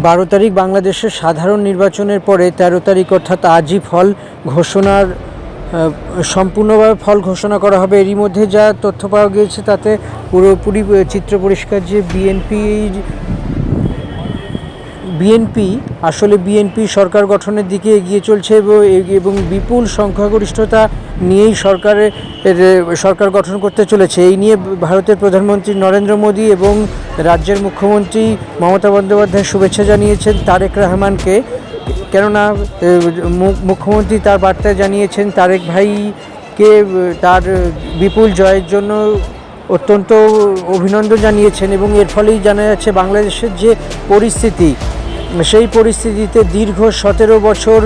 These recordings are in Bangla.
12 তারিখ বাংলাদেশের সাধারণ নির্বাচনের পরে 13 তারিখ অর্থাৎ আজই ফল ঘোষণার সম্পূর্ণভাবে ফল ঘোষণা করা হবে। এরই মধ্যে যা তথ্য পাওয়া গিয়েছে তাতে পুরোপুরি চিত্র পরিষ্কার যে বিএনপি সরকার গঠনের দিকে এগিয়ে চলছে এবং বিপুল সংখ্যাগরিষ্ঠতা নিয়েই সরকার গঠন করতে চলেছে। এই নিয়ে ভারতের প্রধানমন্ত্রী নরেন্দ্র মোদী এবং রাজ্যের মুখ্যমন্ত্রী মমতা বন্দ্যোপাধ্যায় শুভেচ্ছা জানিয়েছেন তারেক রহমানকে। কেননা মুখ্যমন্ত্রী তার বার্তায় জানিয়েছেন তারেক ভাইকে তার বিপুল জয়ের জন্য অত্যন্ত অভিনন্দন জানিয়েছেন এবং এর ফলেই জানা যাচ্ছে বাংলাদেশের যে পরিস্থিতি, সেই পরিস্থিতিতে দীর্ঘ 17 বছর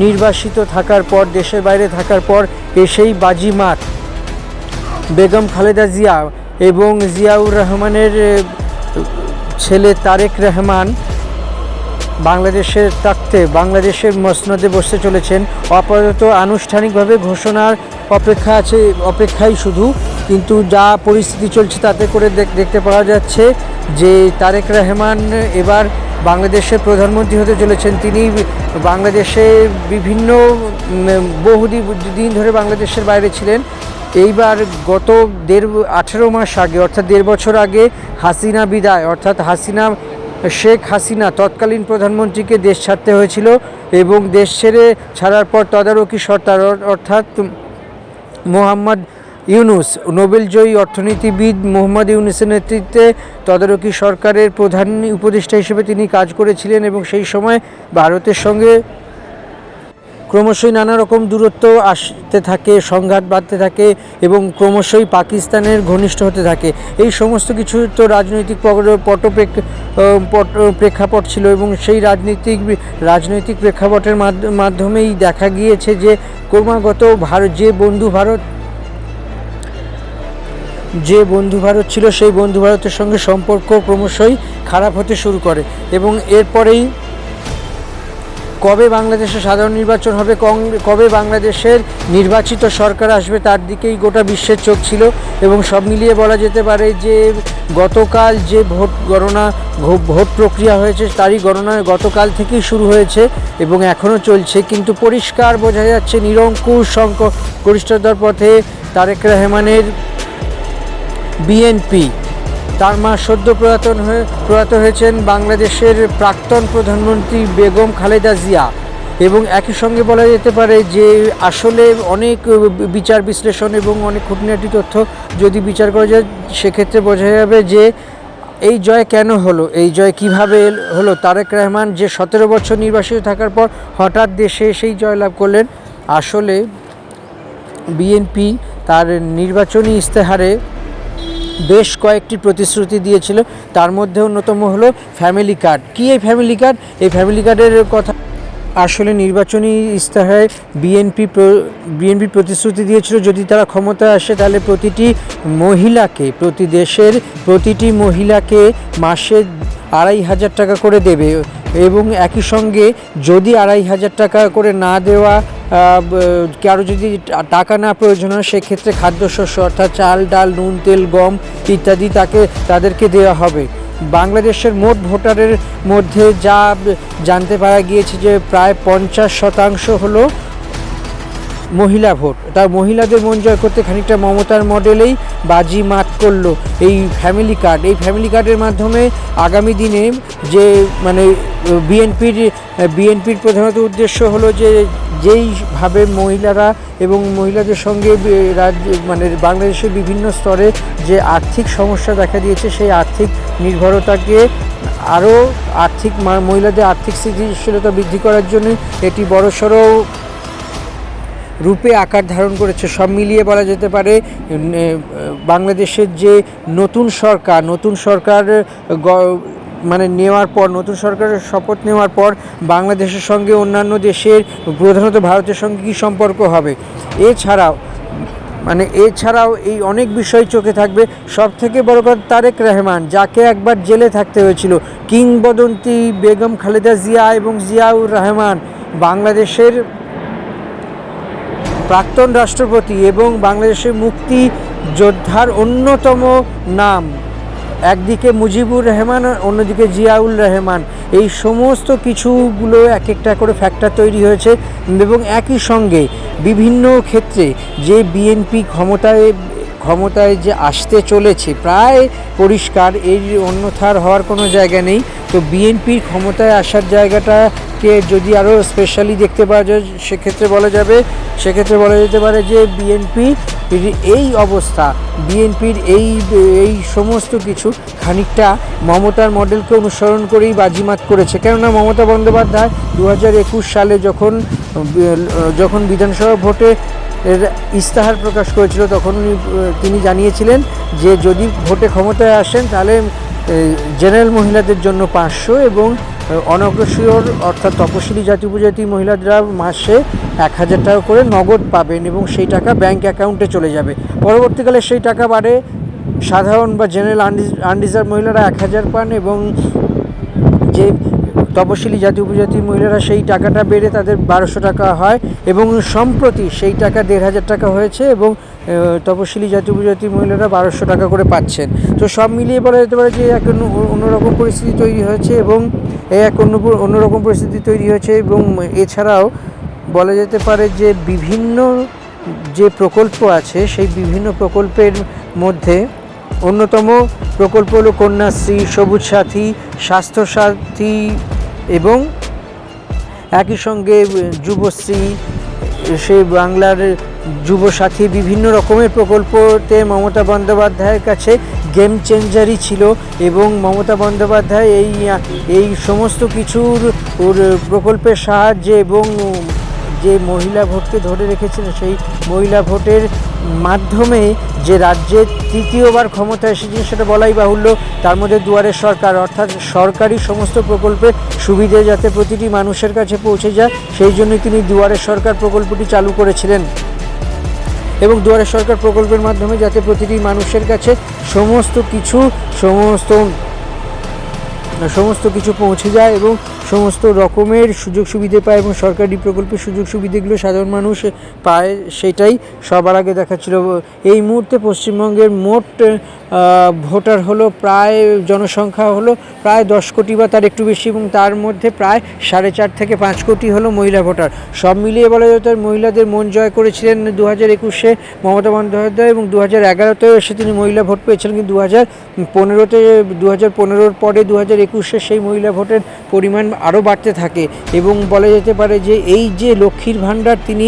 নির্বাসিত থাকার পর, দেশের বাইরে থাকার পর এসেই বাজিমাত বেগম খালেদা জিয়া এবং জিয়াউর রহমানের ছেলে তারেক রহমান বাংলাদেশের মসনদে বসতে চলেছেন। আপাতত আনুষ্ঠানিকভাবে ঘোষণার অপেক্ষাই শুধু, কিন্তু যা পরিস্থিতি চলছে তাতে করে দেখতে পাওয়া যাচ্ছে যে তারেক রহমান এবার বাংলাদেশের প্রধানমন্ত্রী হতে চলেছেন। তিনি বাংলাদেশে বহুদিন ধরে বাংলাদেশের বাইরে ছিলেন। এইবার গত 18 মাস আগে অর্থাৎ 1.5 বছর আগে হাসিনা বিদায় অর্থাৎ শেখ হাসিনা তৎকালীন প্রধানমন্ত্রীকে দেশ ছাড়তে হয়েছিল এবং দেশ ছাড়ার পর তদারকি সরকার অর্থাৎ মোহাম্মদ ইউনুস, নোবেলজয়ী অর্থনীতিবিদ মোহাম্মদ ইউনুসের নেতৃত্বে তদারকি সরকারের প্রধান উপদেষ্টা হিসেবে তিনি কাজ করেছিলেন এবং সেই সময় ভারতের সঙ্গে ক্রমশই নানা রকম দূরত্ব আসতে থাকে, সংঘাত বাড়তে থাকে এবং ক্রমশই পাকিস্তানের ঘনিষ্ঠ হতে থাকে। এই সমস্ত কিছু তো রাজনৈতিক প্রেক্ষাপট ছিল এবং সেই রাজনৈতিক প্রেক্ষাপটের মাধ্যমেই দেখা গিয়েছে যে ক্রমাগত যে বন্ধু ভারত ছিল সেই বন্ধু ভারতের সঙ্গে সম্পর্ক ক্রমশই খারাপ হতে শুরু করে এবং এরপরেই কবে বাংলাদেশে সাধারণ নির্বাচন হবে, কবে বাংলাদেশের নির্বাচিত সরকার আসবে তার দিকেই গোটা বিশ্বের চোখ ছিল এবং সব মিলিয়ে বলা যেতে পারে যে গতকাল যে ভোট প্রক্রিয়া হয়েছে তারই গণনা গতকাল থেকেই শুরু হয়েছে এবং এখনও চলছে, কিন্তু পরিষ্কার বোঝা যাচ্ছে নিরঙ্কুশ গরিষ্ঠতার পথে তারেক রহমানের বিএনপি। তার মা সদ্য প্রয়াত হয়েছেন বাংলাদেশের প্রাক্তন প্রধানমন্ত্রী বেগম খালেদা জিয়া এবং একই সঙ্গে বলা যেতে পারে যে আসলে অনেক বিচার বিশ্লেষণ এবং অনেক খুঁটিনাটি তথ্য যদি বিচার করা যায় সেক্ষেত্রে বোঝা যাবে যে এই জয় কেন হলো, এই জয় কিভাবে হলো। তারেক রহমান যে 17 বছর নির্বাসিত থাকার পর হঠাৎ দেশে এসেই জয়লাভ করলেন। আসলে বিএনপি তার নির্বাচনী ইশতেহারে বেশ কয়েকটি প্রতিশ্রুতি দিয়েছিল, তার মধ্যে অন্যতম হলো ফ্যামিলি কার্ড। কি এই ফ্যামিলি কার্ড? এই ফ্যামিলি কার্ডের কথা আসলে নির্বাচনী ইশতেহারে বিএনপি প্রতিশ্রুতি দিয়েছিল যদি তারা ক্ষমতায় আসে তাহলে দেশের প্রতিটি মহিলাকে মাসে 2,500 টাকা করে দেবে এবং একই সঙ্গে যদি 2,500 টাকা করে না দেওয়া কারো যদি টাকা না প্রয়োজন হয় সেক্ষেত্রে খাদ্যশস্য অর্থাৎ চাল, ডাল, নুন, তেল, গম ইত্যাদি তাদেরকে দেওয়া হবে। বাংলাদেশের মোট ভোটারের মধ্যে যা জানতে পারা গিয়েছে যে প্রায় 50% হলো মহিলা ভোট। তার মহিলাদের মন জয় করতে খানিকটা মমতার মডেলেই বাজি মাত করলো এই ফ্যামিলি কার্ড। এই ফ্যামিলি কার্ডের মাধ্যমে আগামী দিনে যে বিএনপির প্রধানত উদ্দেশ্য হলো যে যেইভাবে মহিলারা এবং মহিলাদের সঙ্গে বাংলাদেশের বিভিন্ন স্তরে যে আর্থিক সমস্যা দেখা দিয়েছে সেই আর্থিক নির্ভরতাকে আরও মহিলাদের আর্থিক স্থিতিশীলতা বৃদ্ধি করার জন্য এটি বড়সড় রূপে আকার ধারণ করেছে। সব মিলিয়ে বলা যেতে পারে বাংলাদেশের যে নতুন সরকার নতুন সরকারের শপথ নেওয়ার পর বাংলাদেশের সঙ্গে অন্যান্য দেশের প্রধানত ভারতের সঙ্গে কী সম্পর্ক হবে, এছাড়াও এই অনেক বিষয় চোখে থাকবে। সব থেকে বড় কথা তারেক রহমান, যাকে একবার জেলে থাকতে হয়েছিল, কিংবদন্তি বেগম খালেদা জিয়া এবং জিয়াউর রহমান, বাংলাদেশের প্রাক্তন রাষ্ট্রপতি এবং বাংলাদেশের মুক্তি যোদ্ধার অন্যতম নাম একদিকে মুজিবুর রহমান, অন্যদিকে জিয়াউর রহমান, এই সমস্ত কিছুগুলো এক একটা করে ফ্যাক্টর তৈরি হয়েছে। এবং একই সঙ্গে বিভিন্ন ক্ষেত্রে যে বিএনপি ক্ষমতায় যে আসতে চলেছে প্রায় পরিষ্কার, এর অন্যথার হওয়ার কোনো জায়গা নেই। তো বিএনপির ক্ষমতায় আসার জায়গাটাকে যদি আরও স্পেশালি দেখতে পাওয়া যায়, সেক্ষেত্রে বলা যেতে পারে যে বিএনপি এই অবস্থা, বিএনপির এই সমস্ত কিছু খানিকটা মমতার মডেলকে অনুসরণ করেই বাজিমাত করেছে। কেননা মমতা বন্দ্যোপাধ্যায় 2021 সালে যখন বিধানসভা ভোটে এর ইস্তাহার প্রকাশ করেছিল, তখন তিনি জানিয়েছিলেন যে যদি ভোটে ক্ষমতায় আসেন তাহলে জেনারেল মহিলাদের জন্য 500 এবং অনগ্রসর অর্থাৎ তপশিলি জাতি উপজাতি মহিলারা মাসে 1000 টাকা করে নগদ পাবেন এবং সেই টাকা ব্যাংক অ্যাকাউন্টে চলে যাবে। পরবর্তীকালে সেই টাকা বাড়ে, সাধারণ বা জেনারেল আনরিজার্ভ মহিলারা 1000 পান এবং যে তপশিলি জাতি উপজাতি মহিলারা সেই টাকাটা বেড়ে তাদের 1200 টাকা হয় এবং সম্প্রতি সেই টাকা 1500 টাকা হয়েছে এবং তপশিলি জাতি উপজাতি মহিলারা 1200 টাকা করে পাচ্ছেন। তো সব মিলিয়ে বলা যেতে পারে যে এক অন্যরকম পরিস্থিতি তৈরি হয়েছে এবং অন্যরকম পরিস্থিতি তৈরি হয়েছে। এবং এছাড়াও বলা যেতে পারে যে বিভিন্ন যে প্রকল্প আছে সেই বিভিন্ন প্রকল্পের মধ্যে অন্যতম প্রকল্প হলো কন্যাশ্রী, সবুজ সাথী, স্বাস্থ্যসাথী এবং একই সঙ্গে যুবশ্রী, সেই বাংলার যুবসাথী, বিভিন্ন রকমের প্রকল্পতে মমতা বন্দ্যোপাধ্যায়ের কাছে গেম চেঞ্জারই ছিল এবং মমতা বন্দ্যোপাধ্যায় এই সমস্ত কিছুর প্রকল্পের সাহায্যে এবং যে মহিলা ভোটকে ধরে রেখেছিলেন সেই মহিলা ভোটের মাধ্যমে যে রাজ্যে তৃতীয়বার ক্ষমতা এসেছে সেটা বলাই বাহুল্য। তার মধ্যে দুয়ারের সরকার অর্থাৎ সরকারি সমস্ত প্রকল্পের সুবিধে যাতে প্রতিটি মানুষের কাছে পৌঁছে যায় সেই জন্যই তিনি দুয়ারের সরকার প্রকল্পটি চালু করেছিলেন এবং দুয়ারের সরকার প্রকল্পের মাধ্যমে যাতে প্রতিটি মানুষের কাছে সমস্ত কিছু পৌঁছে যায় এবং সমস্ত রকমের সুযোগ সুবিধে পায় এবং সরকারি প্রকল্পের সুযোগ সুবিধেগুলো সাধারণ মানুষ পায়, সেটাই সবার আগে দেখাচ্ছিল। এই মুহূর্তে পশ্চিমবঙ্গের মোট ভোটার হলো প্রায়, জনসংখ্যা হলো প্রায় 10 কোটি বা তার একটু বেশি এবং তার মধ্যে প্রায় 4.5 থেকে 5 কোটি হলো মহিলা ভোটার। সব মিলিয়ে বলা যেত মহিলাদের মন জয় করেছিলেন 2021-এ মমতা বন্দ্যোপাধ্যায় এবং 2011-তেও এসে তিনি মহিলা ভোট পেয়েছিলেন, কিন্তু 2015-র পরে 2021-এ সেই মহিলা ভোটের পরিমাণ আরও বাড়তে থাকে এবং বলা যেতে পারে যে এই যে লক্ষ্মীর ভাণ্ডার, তিনি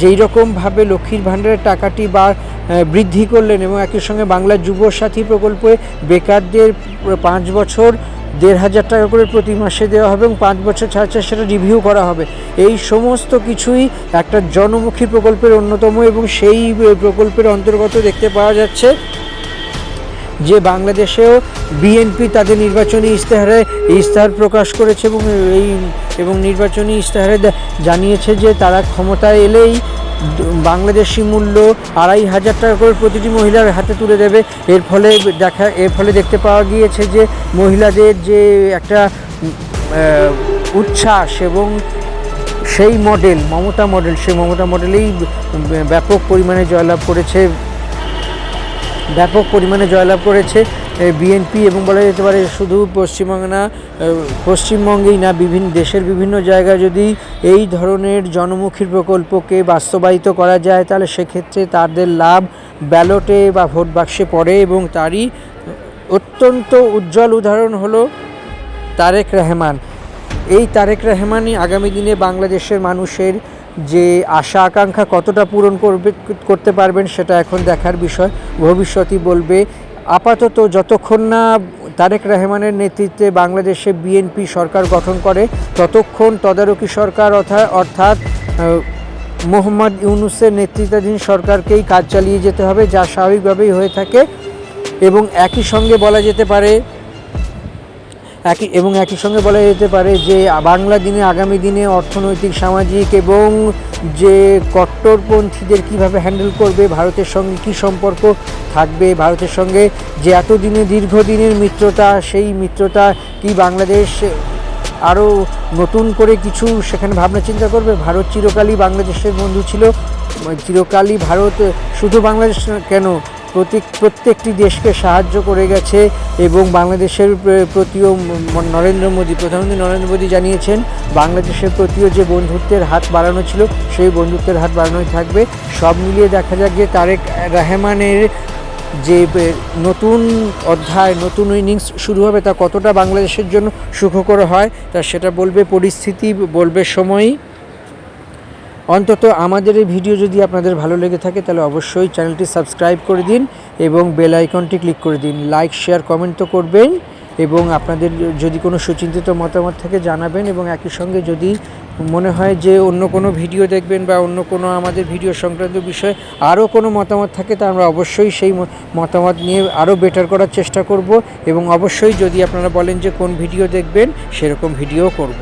যেই রকমভাবে লক্ষ্মীর ভাণ্ডারের টাকাটি বৃদ্ধি করলেন এবং একই সঙ্গে বাংলার যুবসাথী প্রকল্পে বেকারদের 5 বছর 1500 টাকা করে প্রতি মাসে দেওয়া হবে এবং 5 বছর ছাড়া সেটা রিভিউ করা হবে। এই সমস্ত কিছুই একটা জনমুখী প্রকল্পের অন্যতম এবং সেই প্রকল্পের অন্তর্গত দেখতে পাওয়া যাচ্ছে যে বাংলাদেশেও বিএনপি তাদের নির্বাচনী ইস্তাহার প্রকাশ করেছে এবং নির্বাচনী ইস্তাহারে জানিয়েছে যে তারা ক্ষমতায় এলেই বাংলাদেশি মূল্য 2500 টাকা করে প্রতিটি মহিলার হাতে তুলে দেবে। এর ফলে দেখতে পাওয়া গিয়েছে যে মহিলাদের যে একটা উচ্ছ্বাস এবং সেই মমতা মডেলেই ব্যাপক পরিমাণে জয়লাভ করেছে বিএনপি এবং বলা যেতে পারে শুধু পশ্চিমবঙ্গেই না, দেশের বিভিন্ন জায়গায় যদি এই ধরনের জনমুখী প্রকল্পকে বাস্তবায়িত করা যায় তাহলে সেক্ষেত্রে তাদের লাভ ব্যালটে বা ভোট বাক্সে পড়ে এবং তারই অত্যন্ত উজ্জ্বল উদাহরণ হলো তারেক রহমান। এই তারেক রহমানই আগামী দিনে বাংলাদেশের মানুষের যে আশা আকাঙ্ক্ষা কতটা পূরণ করতে পারবেন সেটা এখন দেখার বিষয়, ভবিষ্যতই বলবে। আপাতত যতক্ষণ না তারেক রহমানের নেতৃত্বে বাংলাদেশে বিএনপি সরকার গঠন করে ততক্ষণ তদারকি সরকার অর্থাৎ মোহাম্মদ ইউনূসের নেতৃত্বাধীন সরকারকেই কাজ চালিয়ে যেতে হবে, যা স্বাভাবিকভাবেই হয়ে থাকে। এবং একই সঙ্গে বলা যেতে পারে যে আগামী দিনে অর্থনৈতিক, সামাজিক এবং যে কট্টরপন্থীদের কিভাবে হ্যান্ডেল করবে, ভারতের সঙ্গে কী সম্পর্ক থাকবে, ভারতের সঙ্গে যে দীর্ঘদিনের মিত্রতা, সেই মিত্রতা কি বাংলাদেশ আরও নতুন করে কিছু সেখানে ভাবনা চিন্তা করবে। ভারত চিরকালই বাংলাদেশের বন্ধু ছিল, চিরকালই ভারত শুধু বাংলাদেশ কেন প্রত্যেকটি দেশকে সাহায্য করে গেছে এবং বাংলাদেশের প্রতিও প্রধানমন্ত্রী নরেন্দ্র মোদী জানিয়েছেন বাংলাদেশের প্রতিও যে বন্ধুত্বের হাত বাড়ানো ছিল সেই বন্ধুত্বের হাত বাড়ানোই থাকবে। সব মিলিয়ে দেখা যাক যে তারেক রহমানের যে নতুন অধ্যায়, নতুন ইনিংস শুরু হবে তা কতটা বাংলাদেশের জন্য সুখকর হয় তা সেটা বলবে পরিস্থিতি, বলবে সময়ই। অন্তত আমাদের এই ভিডিও যদি আপনাদের ভালো লেগে থাকে তাহলে অবশ্যই চ্যানেলটি সাবস্ক্রাইব করে দিন এবং বেল আইকনটি ক্লিক করে দিন। লাইক, শেয়ার, কমেন্ট তো করবেন এবং আপনাদের যদি কোনো সুচিন্তিত মতামত থাকে জানাবেন এবং একই সঙ্গে যদি মনে হয় যে অন্য কোনো ভিডিও দেখবেন বা অন্য কোনো আমাদের ভিডিও সংক্রান্ত বিষয়ে আরও কোনো মতামত থাকে তা আমরা অবশ্যই সেই মতামত নিয়ে আরও বেটার করার চেষ্টা করব এবং অবশ্যই যদি আপনারা বলেন যে কোন ভিডিও দেখবেন সেরকম ভিডিও করব।